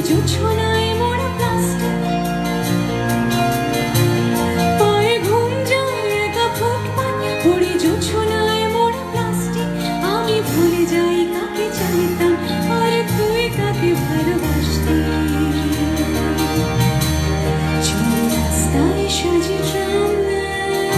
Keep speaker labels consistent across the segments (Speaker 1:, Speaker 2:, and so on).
Speaker 1: জোছনায় মোড়া প্লাস্টিক, পায়ে ঘুম যায় একা ফুটপাত, পড়ে জোছনায় মোড়া প্লাস্টিক। আমি ভুলে যাই কাকে চাইতাম আর তুই কাকে ভালোবাসতি। চল রাস্তায় সাজি ট্রামলাইন,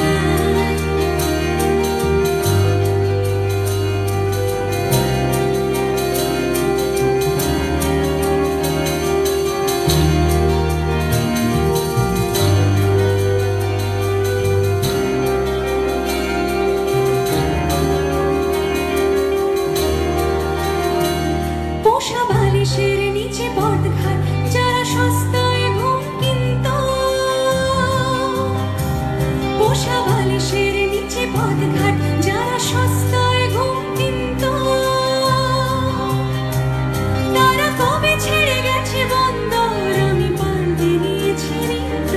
Speaker 1: পোষা বালিশের নিচে পথঘাট, যারা সস্তায় ঘুম কিনত। পোষা বালিশের নিচে পথঘাট, যারা সস্তায় ঘুম কিনত। তারা কবে ছেড়ে গেছে বন্দর, আমি পাল্টে নিয়েছি নিত্য।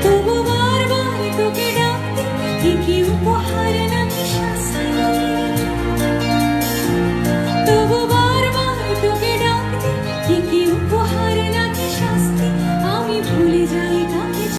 Speaker 1: তবু বারবার তোকে ডাকতে, কি উপহার নাকি শাস্তি।